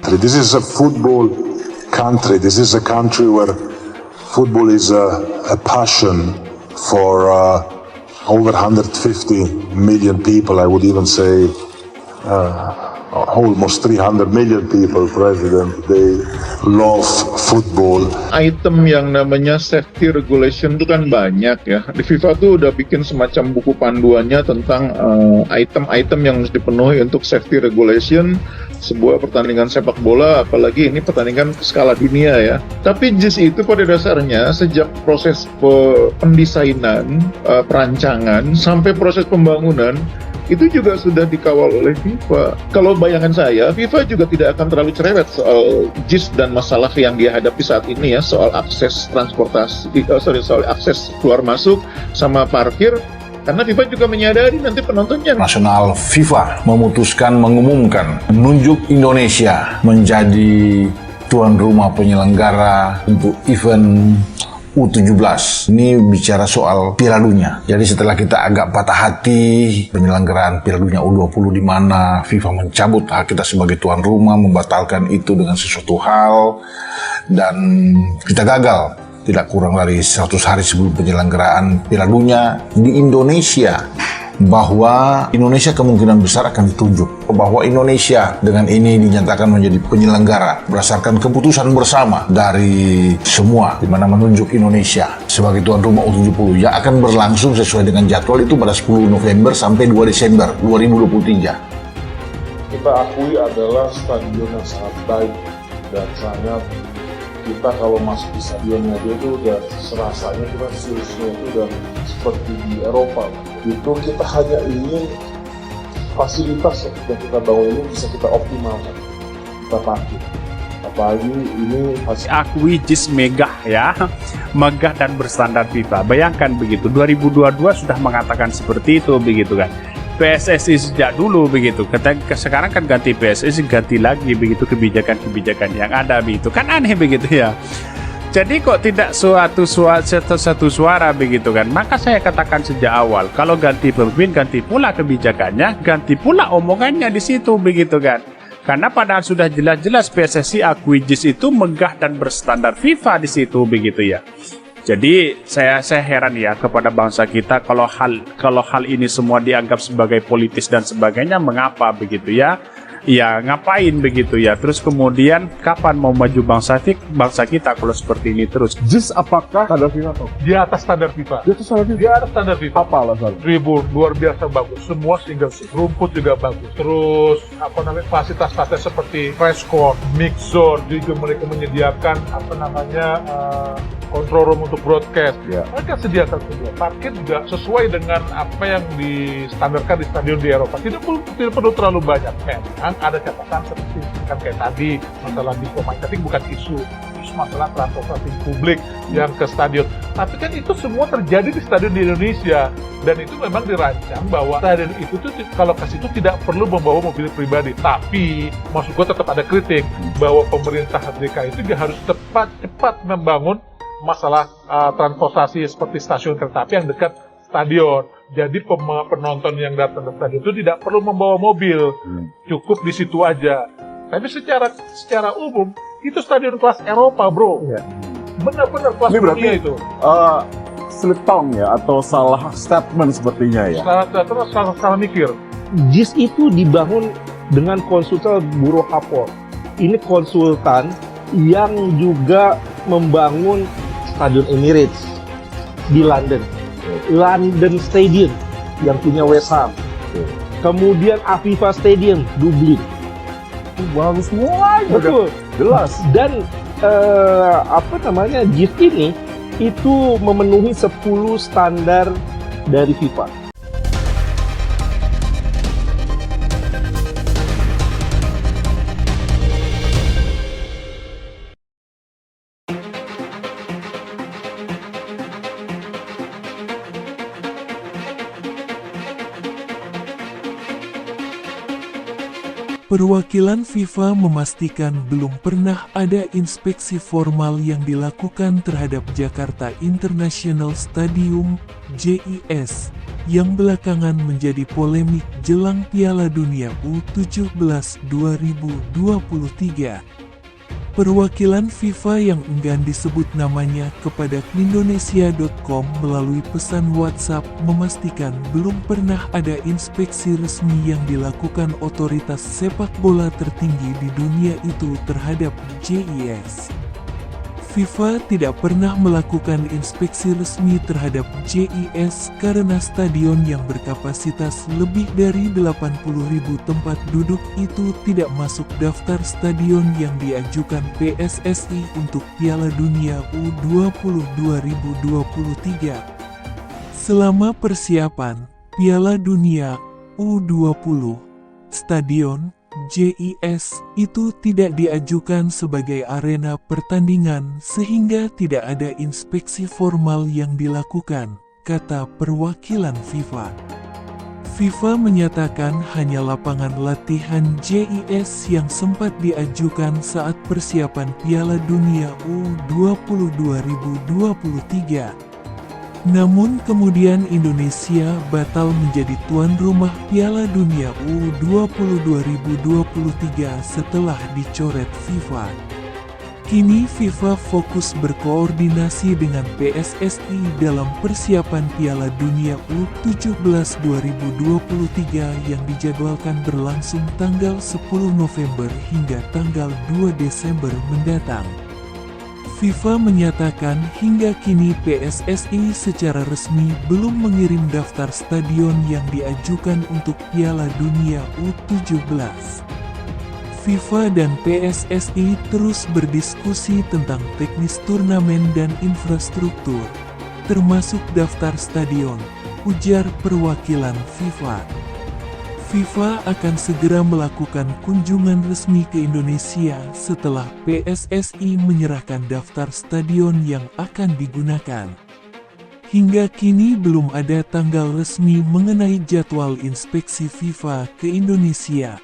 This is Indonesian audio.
country. This is a football country. This is a country where football is a passion for over 150 million people. I would even say almost 300 million people, President. They love football. Item yang namanya safety regulation itu kan banyak ya. Di FIFA tuh udah bikin semacam buku panduannya tentang item-item yang harus dipenuhi untuk safety regulation sebuah pertandingan sepak bola, apalagi ini pertandingan skala dunia ya. Tapi JIS itu pada dasarnya sejak proses pendesainan, perancangan sampai proses pembangunan itu juga sudah dikawal oleh FIFA. Kalau bayangan saya, FIFA juga tidak akan terlalu cerewet soal JIS dan masalah yang dia hadapi saat ini ya, soal akses transportasi, soal akses keluar masuk sama parkir. Karena FIFA juga menyadari nanti penontonnya. Nasional FIFA mengumumkan menunjuk Indonesia menjadi tuan rumah penyelenggara untuk event U17. Ini bicara soal Piala Dunia. Jadi setelah kita agak patah hati penyelenggaraan Piala Dunia U20 di mana FIFA mencabut hak kita sebagai tuan rumah, membatalkan itu dengan sesuatu hal, dan kita gagal. Tidak kurang dari 100 hari sebelum penyelenggaraan Piala Dunia di Indonesia, bahwa Indonesia kemungkinan besar akan ditunjuk, bahwa Indonesia dengan ini dinyatakan menjadi penyelenggara berdasarkan keputusan bersama dari semua, di mana menunjuk Indonesia sebagai tuan rumah U70 yang akan berlangsung sesuai dengan jadwal itu pada 10 November sampai 2 Desember 2023. Kita akui adalah stadion yang sangat baik dan sangat, kita kalau masuk di stadionnya itu udah serasanya kita seharusnya itu udah seperti di Eropa. Itu kita hanya ingin fasilitas yang kita bangun ini bisa kita optimalkan, kita pakai. Apalagi ini akui JIS megah ya, megah dan berstandar FIFA. Bayangkan begitu, 2022 sudah mengatakan seperti itu begitu kan. PSSI sejak dulu begitu, sekarang kan ganti PSSI, ganti lagi begitu kebijakan-kebijakan yang ada begitu, kan aneh begitu ya. Jadi kok tidak satu suara begitu kan. Maka saya katakan sejak awal, kalau ganti pemimpin ganti pula kebijakannya, ganti pula omongannya di situ begitu kan. Karena padahal sudah jelas-jelas PSSI akui JIS itu megah dan berstandar FIFA di situ begitu ya. Jadi saya heran ya kepada bangsa kita kalau hal ini semua dianggap sebagai politis dan sebagainya, mengapa begitu ya? Ya ngapain begitu ya? Terus kemudian kapan mau maju bangsa kita kalau seperti ini terus? JIS apakah standar FIFA? di atas standar FIFA. Di atas standar FIFA? Di atas standar FIFA. Apa alasan? Tribun luar biasa bagus, semua single seat, rumput juga bagus. Terus fasilitas seperti press court, mix zone, juga mereka menyediakan control room untuk broadcast. Mereka sediakan semua. Parkir juga sesuai dengan apa yang distandarkan di stadion di Eropa. Tidak perlu terlalu banyak. Memang ada catatan seperti kan kayak tadi masalah diskon, tapi bukan isu masalah transportasi publik yang ke stadion. Tapi kan itu semua terjadi di stadion di Indonesia, dan itu memang dirancang bahwa stadion itu tuh kalau ke situ tidak perlu membawa mobil pribadi. Tapi maksud gue tetap ada kritik bahwa pemerintah DKI itu juga harus cepat membangun masalah transportasi seperti stasiun kereta api yang dekat stadion. Jadi penonton yang datang ke stadion itu tidak perlu membawa mobil, cukup di situ aja. Tapi secara umum itu stadion kelas Eropa, bro. Benar-benar kelas dunia itu. Slip tongue ya, atau salah statement sepertinya ya. Salah mikir. JIS itu dibangun dengan konsultan Bureau Hapor. Ini konsultan yang juga membangun Stadion Emirates di London Stadium yang punya West Ham, kemudian Aviva Stadium Dublin. Bagus semua, betul, jelas. Dan JIS ini itu memenuhi 10 standar dari FIFA. Perwakilan FIFA memastikan belum pernah ada inspeksi formal yang dilakukan terhadap Jakarta International Stadium (JIS) yang belakangan menjadi polemik jelang Piala Dunia U17 2023. Perwakilan FIFA yang enggan disebut namanya kepada Indonesia.com melalui pesan WhatsApp memastikan belum pernah ada inspeksi resmi yang dilakukan otoritas sepak bola tertinggi di dunia itu terhadap JIS. FIFA tidak pernah melakukan inspeksi resmi terhadap JIS karena stadion yang berkapasitas lebih dari 80.000 tempat duduk itu tidak masuk daftar stadion yang diajukan PSSI untuk Piala Dunia U20 2023. Selama persiapan Piala Dunia U20, stadion JIS itu tidak diajukan sebagai arena pertandingan sehingga tidak ada inspeksi formal yang dilakukan, kata perwakilan FIFA. FIFA menyatakan hanya lapangan latihan JIS yang sempat diajukan saat persiapan Piala Dunia U20 2023. Namun kemudian Indonesia batal menjadi tuan rumah Piala Dunia U20 2023 setelah dicoret FIFA. Kini FIFA fokus berkoordinasi dengan PSSI dalam persiapan Piala Dunia U17 2023 yang dijadwalkan berlangsung tanggal 10 November hingga tanggal 2 Desember mendatang. FIFA menyatakan hingga kini PSSI secara resmi belum mengirim daftar stadion yang diajukan untuk Piala Dunia U17. FIFA dan PSSI terus berdiskusi tentang teknis turnamen dan infrastruktur, termasuk daftar stadion, ujar perwakilan FIFA. FIFA akan segera melakukan kunjungan resmi ke Indonesia setelah PSSI menyerahkan daftar stadion yang akan digunakan. Hingga kini belum ada tanggal resmi mengenai jadwal inspeksi FIFA ke Indonesia.